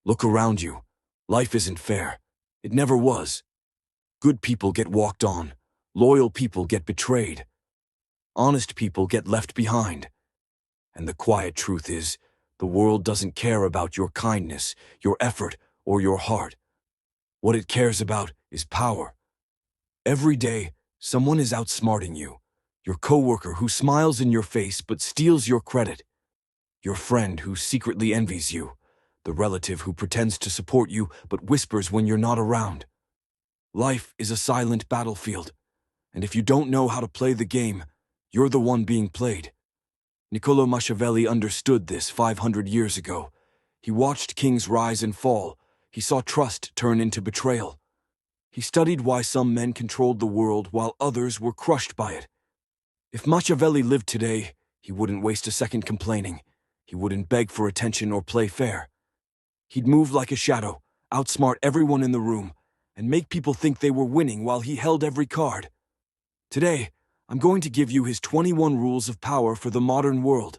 Look around you. Life isn't fair. It never was. Good people get walked on. Loyal people get betrayed. Honest people get left behind. And the quiet truth is, the world doesn't care about your kindness, your effort, or your heart. What it cares about is power. Every day, someone is outsmarting you. Your coworker who smiles in your face but steals your credit. Your friend who secretly envies you. The relative who pretends to support you but whispers when you're not around. Life is a silent battlefield, and if you don't know how to play the game, you're the one being played. Niccolò Machiavelli understood this 500 years ago. He watched kings rise and fall. He saw trust turn into betrayal. He studied why some men controlled the world while others were crushed by it. If Machiavelli lived today, he wouldn't waste a second complaining. He wouldn't beg for attention or play fair. He'd move like a shadow, outsmart everyone in the room, and make people think they were winning while he held every card. Today, I'm going to give you his 21 rules of power for the modern world.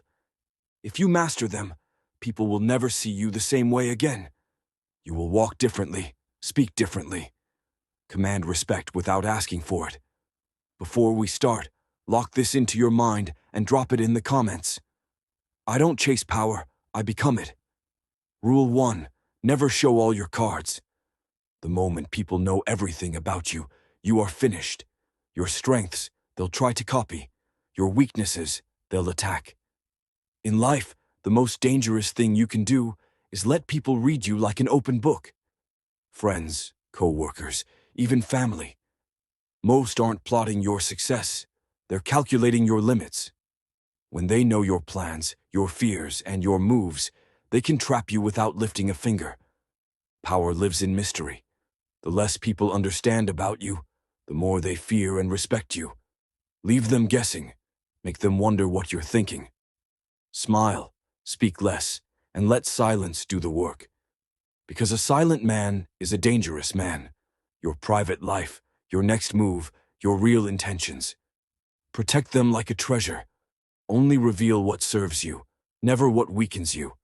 If you master them, people will never see you the same way again. You will walk differently, speak differently, command respect without asking for it. Before we start, lock this into your mind and drop it in the comments. I don't chase power, I become it. Rule 1. Never show all your cards. The moment people know everything about you, you are finished. Your strengths, they'll try to copy. Your weaknesses, they'll attack. In life, the most dangerous thing you can do is let people read you like an open book. Friends, co-workers, even family. Most aren't plotting your success. They're calculating your limits. When they know your plans, your fears, and your moves, they can trap you without lifting a finger. Power lives in mystery. The less people understand about you, the more they fear and respect you. Leave them guessing. Make them wonder what you're thinking. Smile, speak less, and let silence do the work. Because a silent man is a dangerous man. Your private life, your next move, your real intentions. Protect them like a treasure. Only reveal what serves you, never what weakens you.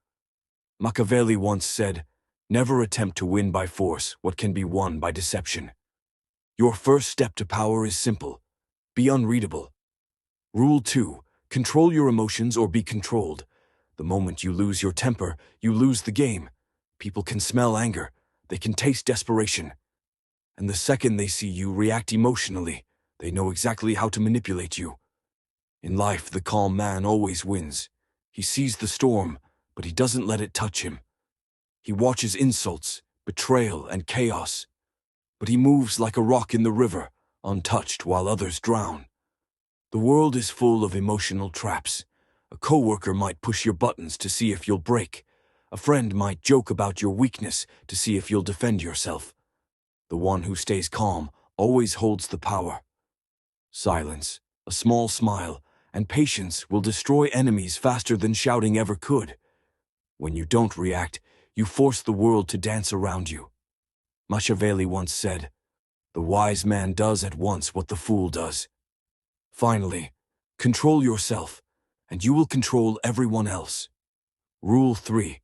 Machiavelli once said, "Never attempt to win by force what can be won by deception." Your first step to power is simple. Be unreadable. Rule 2. Control your emotions or be controlled. The moment you lose your temper, you lose the game. People can smell anger. They can taste desperation. And the second they see you react emotionally, they know exactly how to manipulate you. In life, the calm man always wins. He sees the storm, but he doesn't let it touch him. He watches insults, betrayal, and chaos. But he moves like a rock in the river, untouched while others drown. The world is full of emotional traps. A coworker might push your buttons to see if you'll break. A friend might joke about your weakness to see if you'll defend yourself. The one who stays calm always holds the power. Silence, a small smile, and patience will destroy enemies faster than shouting ever could. When you don't react, you force the world to dance around you. Machiavelli once said, "The wise man does at once what the fool does." Finally, control yourself, and you will control everyone else. Rule 3.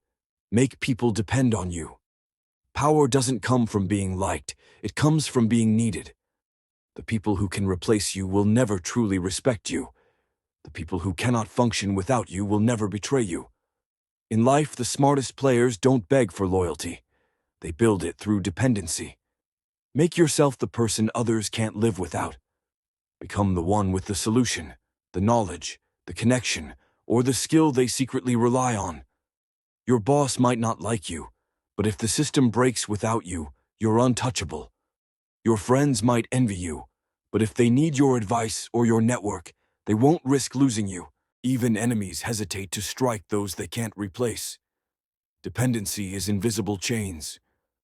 Make people depend on you. Power doesn't come from being liked, it comes from being needed. The people who can replace you will never truly respect you. The people who cannot function without you will never betray you. In life, the smartest players don't beg for loyalty. They build it through dependency. Make yourself the person others can't live without. Become the one with the solution, the knowledge, the connection, or the skill they secretly rely on. Your boss might not like you, but if the system breaks without you, you're untouchable. Your friends might envy you, but if they need your advice or your network, they won't risk losing you. Even enemies hesitate to strike those they can't replace. Dependency is invisible chains.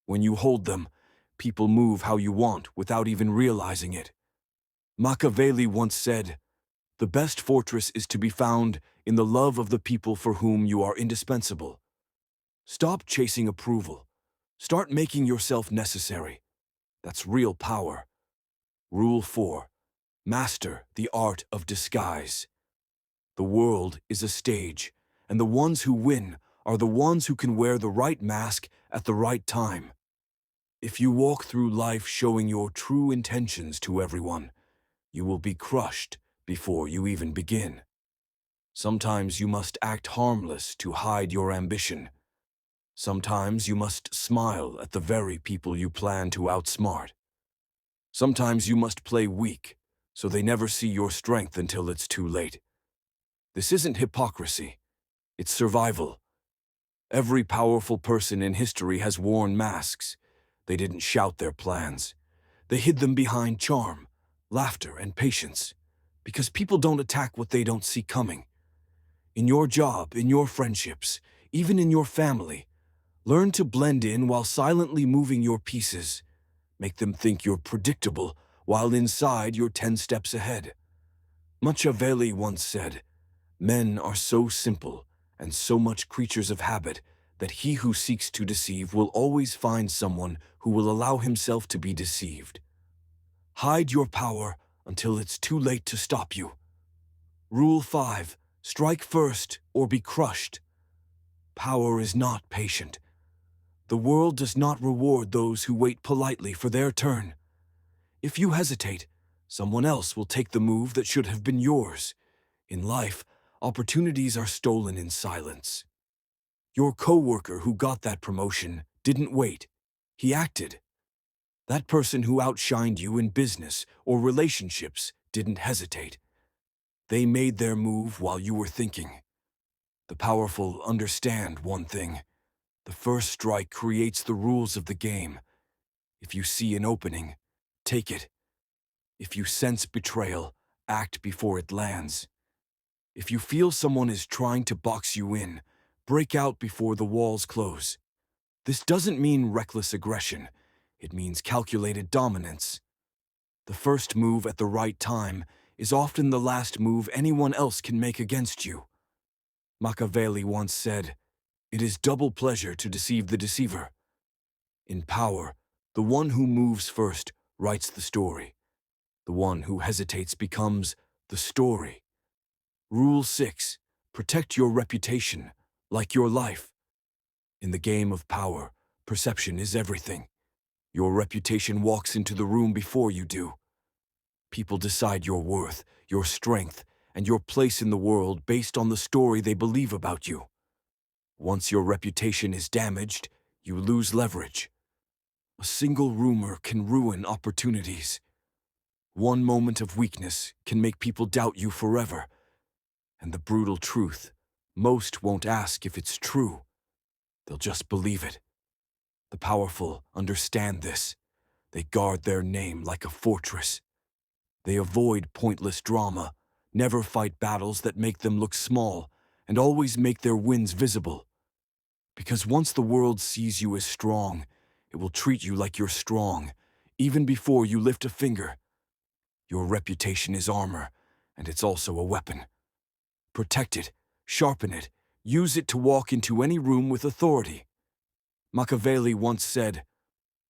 When you hold them, people move how you want without even realizing it. Machiavelli once said, "The best fortress is to be found in the love of the people for whom you are indispensable." Stop chasing approval. Start making yourself necessary. That's real power. Rule 4. Master the art of disguise. The world is a stage, and the ones who win are the ones who can wear the right mask at the right time. If you walk through life showing your true intentions to everyone, you will be crushed before you even begin. Sometimes you must act harmless to hide your ambition. Sometimes you must smile at the very people you plan to outsmart. Sometimes you must play weak, so they never see your strength until it's too late. This isn't hypocrisy, it's survival. Every powerful person in history has worn masks. They didn't shout their plans. They hid them behind charm, laughter, and patience, because people don't attack what they don't see coming. In your job, in your friendships, even in your family, learn to blend in while silently moving your pieces. Make them think you're predictable, while inside you're 10 steps ahead. Machiavelli once said, "Men are so simple and so much creatures of habit that he who seeks to deceive will always find someone who will allow himself to be deceived." Hide your power until it's too late to stop you. Rule 5. Strike first or be crushed. Power is not patient. The world does not reward those who wait politely for their turn. If you hesitate, someone else will take the move that should have been yours. In life, opportunities are stolen in silence. Your coworker who got that promotion didn't wait. He acted. That person who outshined you in business or relationships didn't hesitate. They made their move while you were thinking. The powerful understand one thing. The first strike creates the rules of the game. If you see an opening, take it. If you sense betrayal, act before it lands. If you feel someone is trying to box you in, break out before the walls close. This doesn't mean reckless aggression. It means calculated dominance. The first move at the right time is often the last move anyone else can make against you. Machiavelli once said, "It is double pleasure to deceive the deceiver." In power, the one who moves first writes the story. The one who hesitates becomes the story. Rule 6. Protect your reputation, like your life. In the game of power, perception is everything. Your reputation walks into the room before you do. People decide your worth, your strength, and your place in the world based on the story they believe about you. Once your reputation is damaged, you lose leverage. A single rumor can ruin opportunities. One moment of weakness can make people doubt you forever. And the brutal truth, most won't ask if it's true. They'll just believe it. The powerful understand this. They guard their name like a fortress. They avoid pointless drama, never fight battles that make them look small, and always make their wins visible. Because once the world sees you as strong, it will treat you like you're strong, even before you lift a finger. Your reputation is armor, and it's also a weapon. Protect it, sharpen it, use it to walk into any room with authority. Machiavelli once said,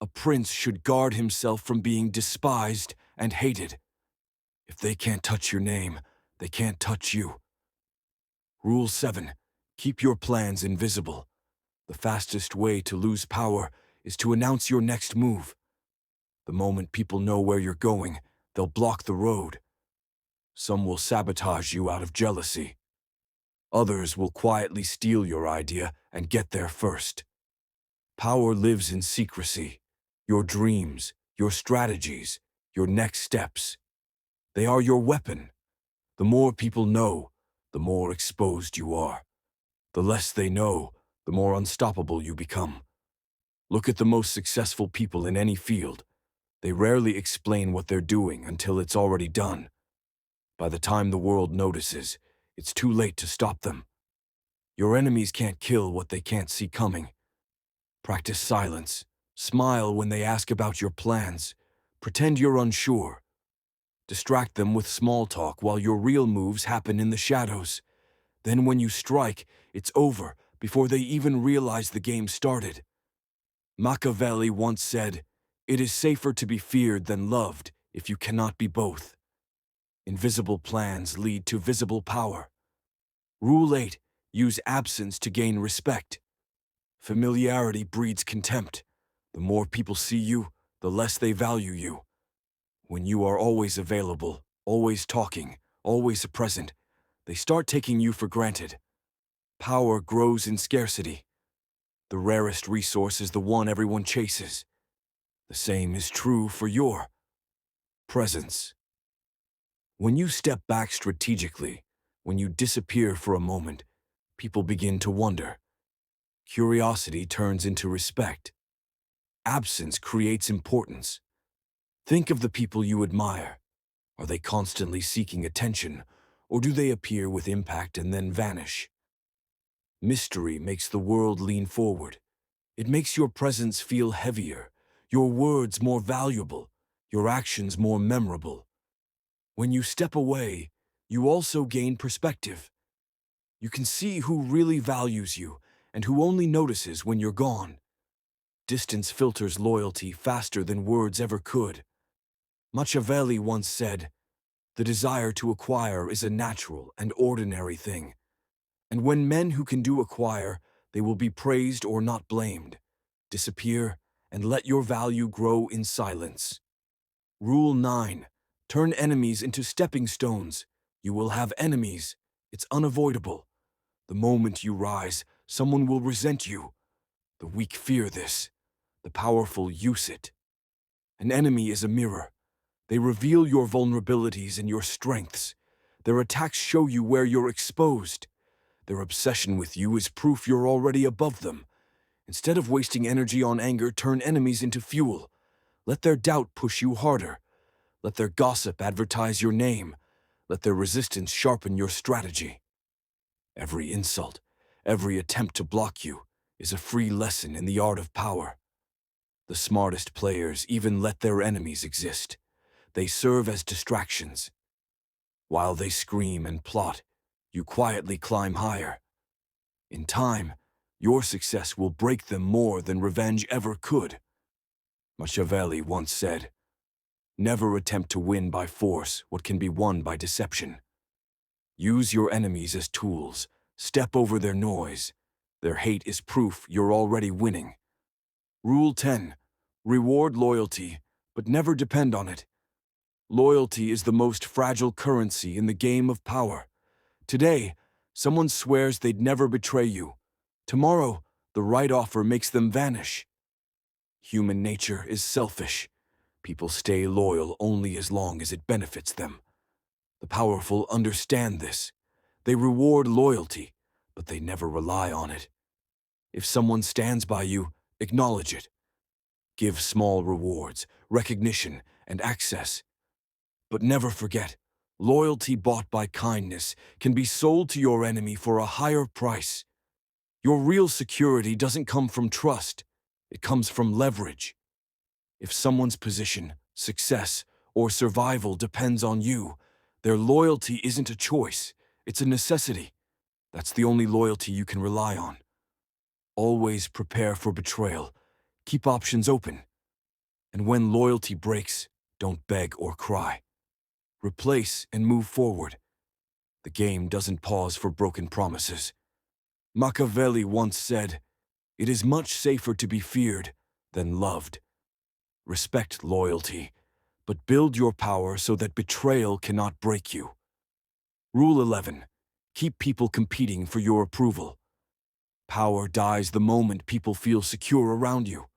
"A prince should guard himself from being despised and hated. If they can't touch your name, they can't touch you." Rule 7. Keep your plans invisible. The fastest way to lose power is to announce your next move. The moment people know where you're going, they'll block the road. Some will sabotage you out of jealousy. Others will quietly steal your idea and get there first. Power lives in secrecy. Your dreams, your strategies, your next steps. They are your weapon. The more people know, the more exposed you are. The less they know, the more unstoppable you become. Look at the most successful people in any field. They rarely explain what they're doing until it's already done. By the time the world notices, it's too late to stop them. Your enemies can't kill what they can't see coming. Practice silence. Smile when they ask about your plans. Pretend you're unsure. Distract them with small talk while your real moves happen in the shadows. Then when you strike, it's over before they even realize the game started. Machiavelli once said, "It is safer to be feared than loved if you cannot be both." Invisible plans lead to visible power. Rule 8. Use absence to gain respect. Familiarity breeds contempt. The more people see you, the less they value you. When you are always available, always talking, always present, they start taking you for granted. Power grows in scarcity. The rarest resource is the one everyone chases. The same is true for your presence. When you step back strategically, when you disappear for a moment, people begin to wonder. Curiosity turns into respect. Absence creates importance. Think of the people you admire. Are they constantly seeking attention, or do they appear with impact and then vanish? Mystery makes the world lean forward. It makes your presence feel heavier, your words more valuable, your actions more memorable. When you step away, you also gain perspective. You can see who really values you and who only notices when you're gone. Distance filters loyalty faster than words ever could. Machiavelli once said, "The desire to acquire is a natural and ordinary thing. And when men who can do acquire, they will be praised or not blamed. Disappear and let your value grow in silence." Rule 9. Turn enemies into stepping stones. You will have enemies. It's unavoidable. The moment you rise, someone will resent you. The weak fear this. The powerful use it. An enemy is a mirror. They reveal your vulnerabilities and your strengths. Their attacks show you where you're exposed. Their obsession with you is proof you're already above them. Instead of wasting energy on anger, turn enemies into fuel. Let their doubt push you harder. Let their gossip advertise your name. Let their resistance sharpen your strategy. Every insult, every attempt to block you, is a free lesson in the art of power. The smartest players even let their enemies exist. They serve as distractions. While they scream and plot, you quietly climb higher. In time, your success will break them more than revenge ever could. Machiavelli once said, "Never attempt to win by force what can be won by deception." Use your enemies as tools. Step over their noise. Their hate is proof you're already winning. Rule 10. Reward loyalty, but never depend on it. Loyalty is the most fragile currency in the game of power. Today, someone swears they'd never betray you. Tomorrow, the right offer makes them vanish. Human nature is selfish. People stay loyal only as long as it benefits them. The powerful understand this. They reward loyalty, but they never rely on it. If someone stands by you, acknowledge it. Give small rewards, recognition, and access. But never forget, loyalty bought by kindness can be sold to your enemy for a higher price. Your real security doesn't come from trust. It comes from leverage. If someone's position, success, or survival depends on you, their loyalty isn't a choice, it's a necessity. That's the only loyalty you can rely on. Always prepare for betrayal. Keep options open. And when loyalty breaks, don't beg or cry. Replace and move forward. The game doesn't pause for broken promises. Machiavelli once said, "It is much safer to be feared than loved." Respect loyalty, but build your power so that betrayal cannot break you. Rule 11. Keep people competing for your approval. Power dies the moment people feel secure around you.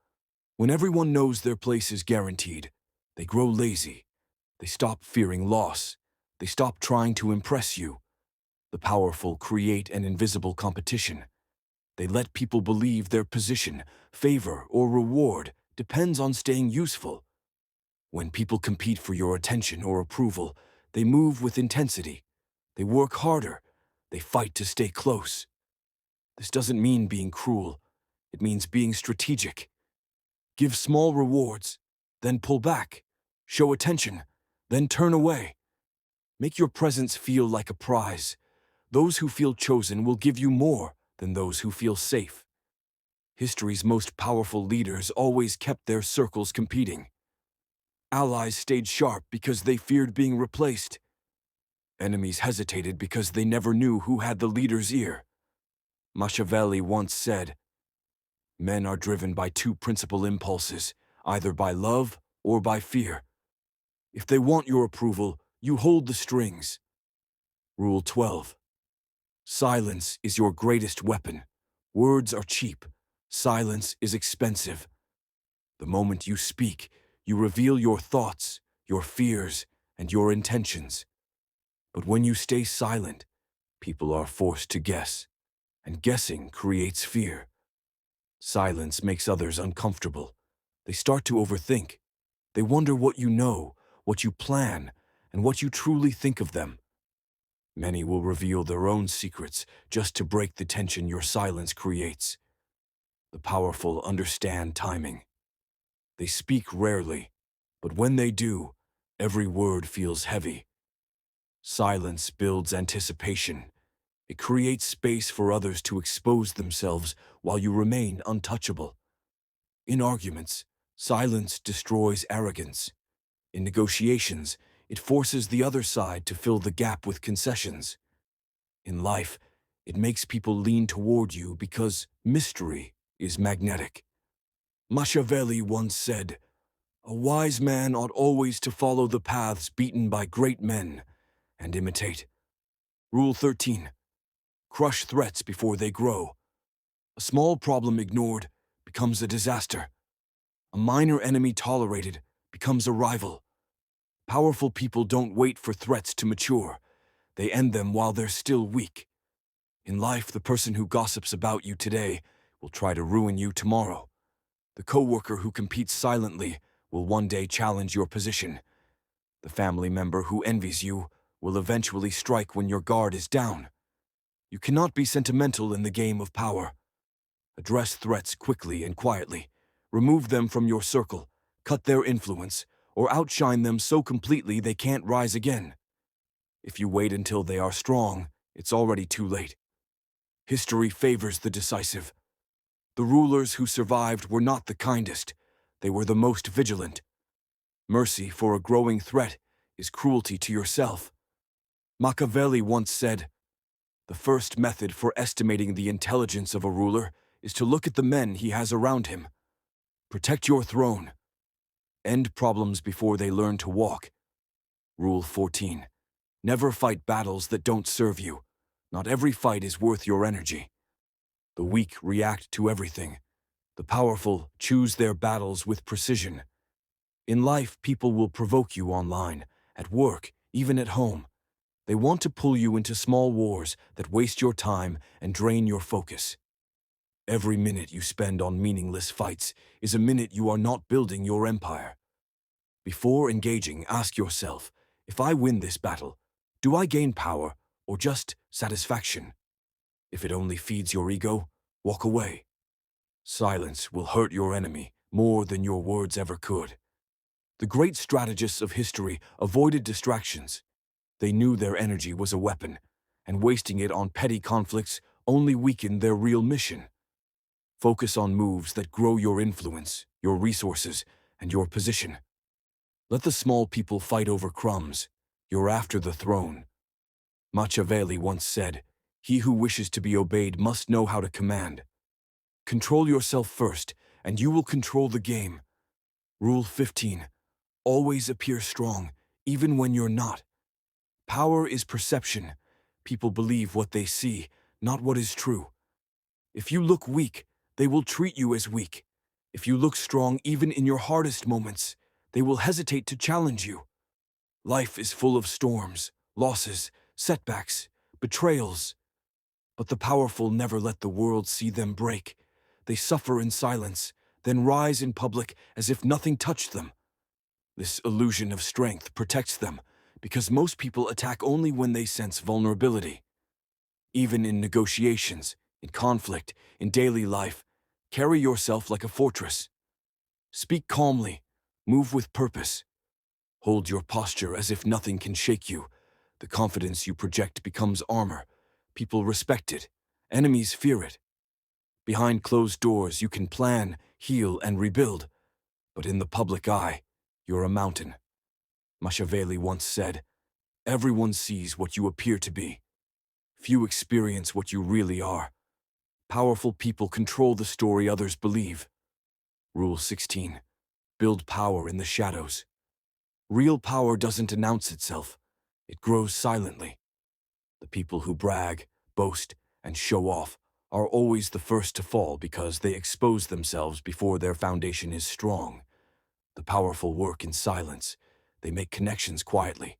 When everyone knows their place is guaranteed, they grow lazy. They stop fearing loss. They stop trying to impress you. The powerful create an invisible competition. They let people believe their position, favor, or reward depends on staying useful. When people compete for your attention or approval, they move with intensity. They work harder. They fight to stay close. This doesn't mean being cruel. It means being strategic. Give small rewards, then pull back. Show attention, then turn away. Make your presence feel like a prize. Those who feel chosen will give you more than those who feel safe. History's most powerful leaders always kept their circles competing. Allies stayed sharp because they feared being replaced. Enemies hesitated because they never knew who had the leader's ear. Machiavelli once said, "Men are driven by two principal impulses, either by love or by fear. If they want your approval, you hold the strings." Rule 12. Silence is your greatest weapon. Words are cheap. Silence is expensive. The moment you speak, you reveal your thoughts, your fears, and your intentions. But when you stay silent, people are forced to guess, and guessing creates fear. Silence makes others uncomfortable. They start to overthink. They wonder what you know, what you plan, and what you truly think of them. Many will reveal their own secrets just to break the tension your silence creates. The powerful understand timing. They speak rarely, but when they do, every word feels heavy. Silence builds anticipation. It creates space for others to expose themselves while you remain untouchable. In arguments, silence destroys arrogance. In negotiations, it forces the other side to fill the gap with concessions. In life, it makes people lean toward you because mystery is magnetic. Machiavelli once said, "A wise man ought always to follow the paths beaten by great men and imitate." Rule 13. Crush threats before they grow. A small problem ignored becomes a disaster. A minor enemy tolerated becomes a rival. Powerful people don't wait for threats to mature. They end them while they're still weak. In life, the person who gossips about you today will try to ruin you tomorrow. The coworker who competes silently will one day challenge your position. The family member who envies you will eventually strike when your guard is down. You cannot be sentimental in the game of power. Address threats quickly and quietly. Remove them from your circle, cut their influence, or outshine them so completely they can't rise again. If you wait until they are strong, it's already too late. History favors the decisive. The rulers who survived were not the kindest. They were the most vigilant. Mercy for a growing threat is cruelty to yourself. Machiavelli once said, "The first method for estimating the intelligence of a ruler is to look at the men he has around him. Protect your throne. End problems before they learn to walk." Rule 14. Never fight battles that don't serve you. Not every fight is worth your energy. The weak react to everything. The powerful choose their battles with precision. In life, people will provoke you online, at work, even at home. They want to pull you into small wars that waste your time and drain your focus. Every minute you spend on meaningless fights is a minute you are not building your empire. Before engaging, ask yourself, if I win this battle, do I gain power or just satisfaction? If it only feeds your ego, walk away. Silence will hurt your enemy more than your words ever could. The great strategists of history avoided distractions. They knew their energy was a weapon, and wasting it on petty conflicts only weakened their real mission. Focus on moves that grow your influence, your resources, and your position. Let the small people fight over crumbs. You're after the throne. Machiavelli once said, "He who wishes to be obeyed must know how to command." Control yourself first, and you will control the game. Rule 15. Always appear strong, even when you're not. Power is perception. People believe what they see, not what is true. If you look weak, they will treat you as weak. If you look strong even in your hardest moments, they will hesitate to challenge you. Life is full of storms, losses, setbacks, betrayals. But the powerful never let the world see them break. They suffer in silence, then rise in public as if nothing touched them. This illusion of strength protects them, because most people attack only when they sense vulnerability. Even in negotiations, in conflict, in daily life, carry yourself like a fortress. Speak calmly, move with purpose. Hold your posture as if nothing can shake you. The confidence you project becomes armor. People respect it. Enemies fear it. Behind closed doors, you can plan, heal, and rebuild. But in the public eye, you're a mountain. Machiavelli once said, "Everyone sees what you appear to be. Few experience what you really are." Powerful people control the story others believe. Rule 16. Build power in the shadows. Real power doesn't announce itself. It grows silently. The people who brag, boast, and show off are always the first to fall because they expose themselves before their foundation is strong. The powerful work in silence. They make connections quietly.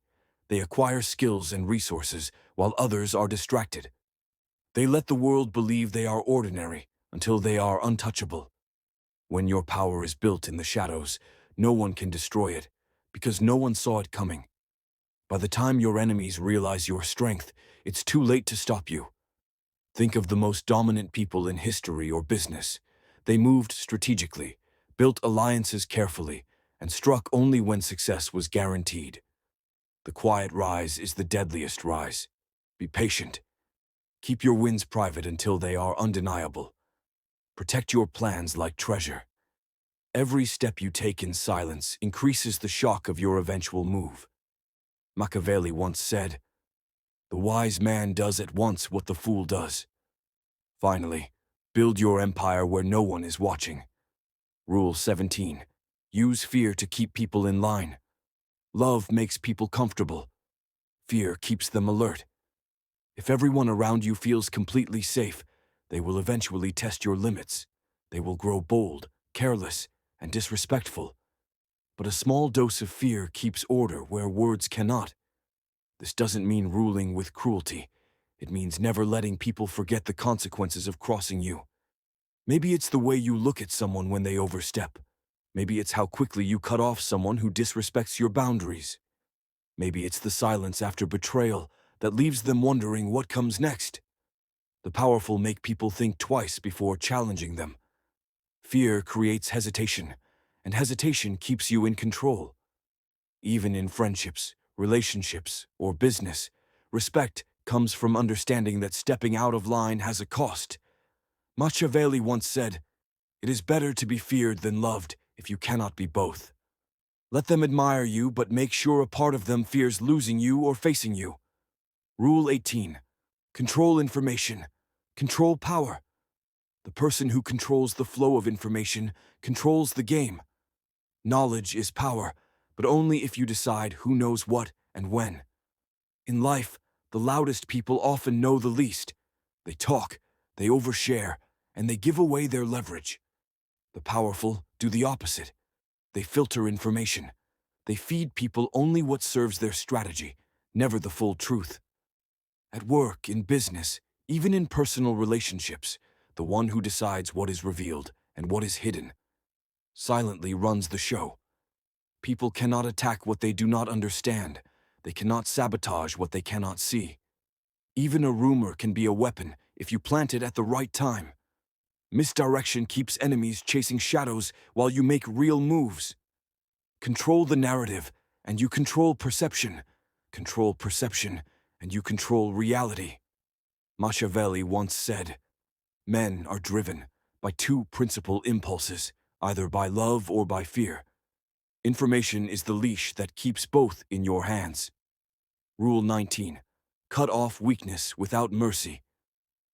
They acquire skills and resources while others are distracted. They let the world believe they are ordinary until they are untouchable. When your power is built in the shadows, no one can destroy it because no one saw it coming. By the time your enemies realize your strength, it's too late to stop you. Think of the most dominant people in history or business. They moved strategically, built alliances carefully, and struck only when success was guaranteed. The quiet rise is the deadliest rise. Be patient. Keep your wins private until they are undeniable. Protect your plans like treasure. Every step you take in silence increases the shock of your eventual move. Machiavelli once said, "The wise man does at once what the fool does." Finally, build your empire where no one is watching. Rule 17. Use fear to keep people in line. Love makes people comfortable. Fear keeps them alert. If everyone around you feels completely safe, they will eventually test your limits. They will grow bold, careless, and disrespectful. But a small dose of fear keeps order where words cannot. This doesn't mean ruling with cruelty. It means never letting people forget the consequences of crossing you. Maybe it's the way you look at someone when they overstep. Maybe it's how quickly you cut off someone who disrespects your boundaries. Maybe it's the silence after betrayal that leaves them wondering what comes next. The powerful make people think twice before challenging them. Fear creates hesitation, and hesitation keeps you in control. Even in friendships, relationships, or business, respect comes from understanding that stepping out of line has a cost. Machiavelli once said, "It is better to be feared than loved if you cannot be both." Let them admire you, but make sure a part of them fears losing you or facing you. Rule 18. Control information. Control power. The person who controls the flow of information controls the game. Knowledge is power, but only if you decide who knows what and when. In life, the loudest people often know the least. They talk, they overshare, and they give away their leverage. The powerful do the opposite. They filter information. They feed people only what serves their strategy, never the full truth. At work, in business, even in personal relationships, the one who decides what is revealed and what is hidden silently runs the show. People cannot attack what they do not understand. They cannot sabotage what they cannot see. Even a rumor can be a weapon if you plant it at the right time. Misdirection keeps enemies chasing shadows while you make real moves. Control the narrative, and you control perception. Control perception, and you control reality. Machiavelli once said, "Men are driven by two principal impulses, either by love or by fear. Information is the leash that keeps both in your hands." Rule 19. Cut off weakness without mercy.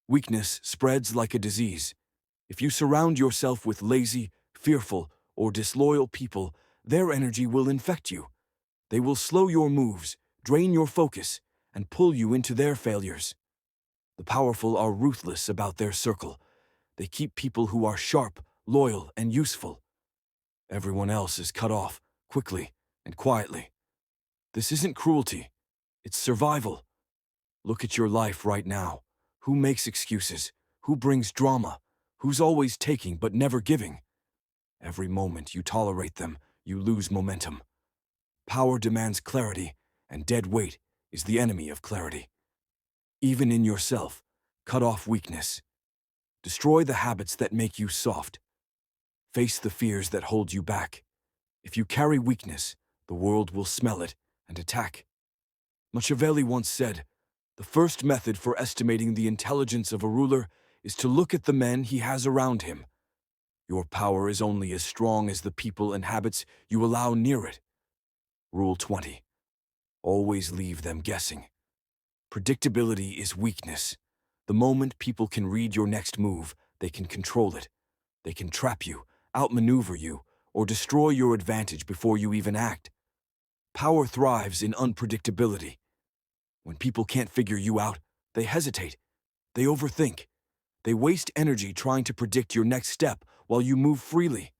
Weakness spreads like a disease. If you surround yourself with lazy, fearful, or disloyal people, their energy will infect you. They will slow your moves, drain your focus, and pull you into their failures. The powerful are ruthless about their circle. They keep people who are sharp, loyal, and useful. Everyone else is cut off, quickly and quietly. This isn't cruelty. It's survival. Look at your life right now. Who makes excuses? Who brings drama? Who's always taking but never giving? Every moment you tolerate them, you lose momentum. Power demands clarity, and dead weight is the enemy of clarity. Even in yourself, cut off weakness. Destroy the habits that make you soft. Face the fears that hold you back. If you carry weakness, the world will smell it and attack. Machiavelli once said, "The first method for estimating the intelligence of a ruler is to look at the men he has around him. Your power is only as strong as the people and habits you allow near it." Rule 20. Always leave them guessing. Predictability is weakness. The moment people can read your next move, they can control it. They can trap you, outmaneuver you, or destroy your advantage before you even act. Power thrives in unpredictability. When people can't figure you out, they hesitate. They overthink. They waste energy trying to predict your next step while you move freely.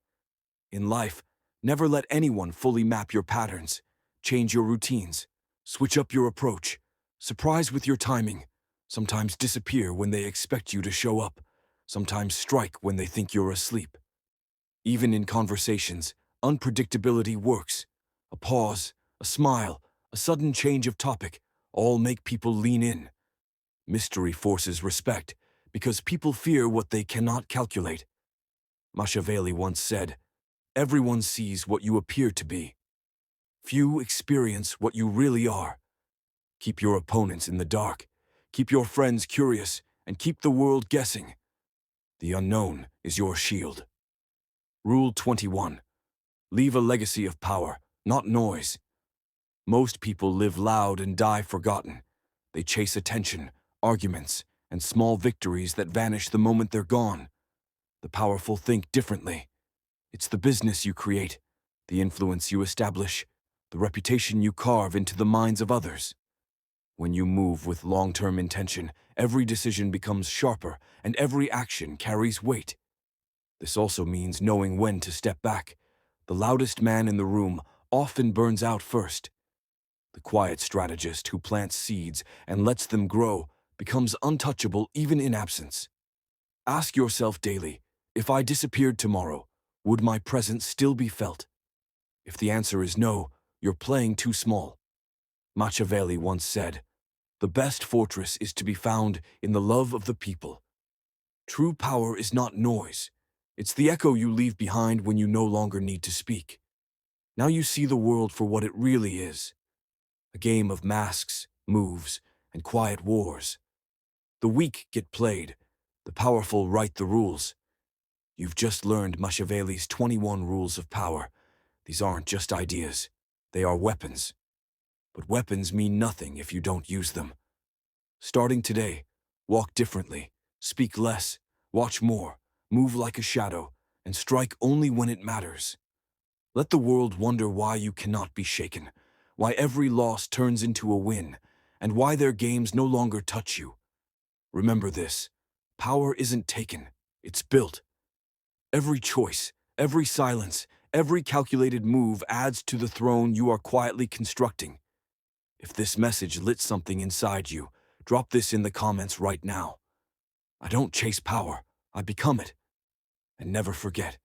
In life, never let anyone fully map your patterns. Change your routines. Switch up your approach. Surprise with your timing. Sometimes disappear when they expect you to show up. Sometimes strike when they think you're asleep. Even in conversations, unpredictability works. A pause, a smile, a sudden change of topic, all make people lean in. Mystery forces respect, because people fear what they cannot calculate. Machiavelli once said, "Everyone sees what you appear to be. Few experience what you really are." Keep your opponents in the dark. Keep your friends curious, and keep the world guessing. The unknown is your shield. Rule 21. Leave a legacy of power, not noise. Most people live loud and die forgotten. They chase attention, arguments, and small victories that vanish the moment they're gone. The powerful think differently. It's the business you create, the influence you establish, the reputation you carve into the minds of others. When you move with long-term intention, every decision becomes sharper and every action carries weight. This also means knowing when to step back. The loudest man in the room often burns out first. The quiet strategist who plants seeds and lets them grow becomes untouchable even in absence. Ask yourself daily, if I disappeared tomorrow, would my presence still be felt? If the answer is no, you're playing too small. Machiavelli once said, "The best fortress is to be found in the love of the people." True power is not noise. It's the echo you leave behind when you no longer need to speak. Now you see the world for what it really is. A game of masks, moves, and quiet wars. The weak get played. The powerful write the rules. You've just learned Machiavelli's 21 rules of power. These aren't just ideas. They are weapons. But weapons mean nothing if you don't use them. Starting today, walk differently, speak less, watch more, move like a shadow, and strike only when it matters. Let the world wonder why you cannot be shaken, why every loss turns into a win, and why their games no longer touch you. Remember this, power isn't taken, it's built. Every choice, every silence, every calculated move adds to the throne you are quietly constructing. If this message lit something inside you, drop this in the comments right now. I don't chase power, I become it. And never forget,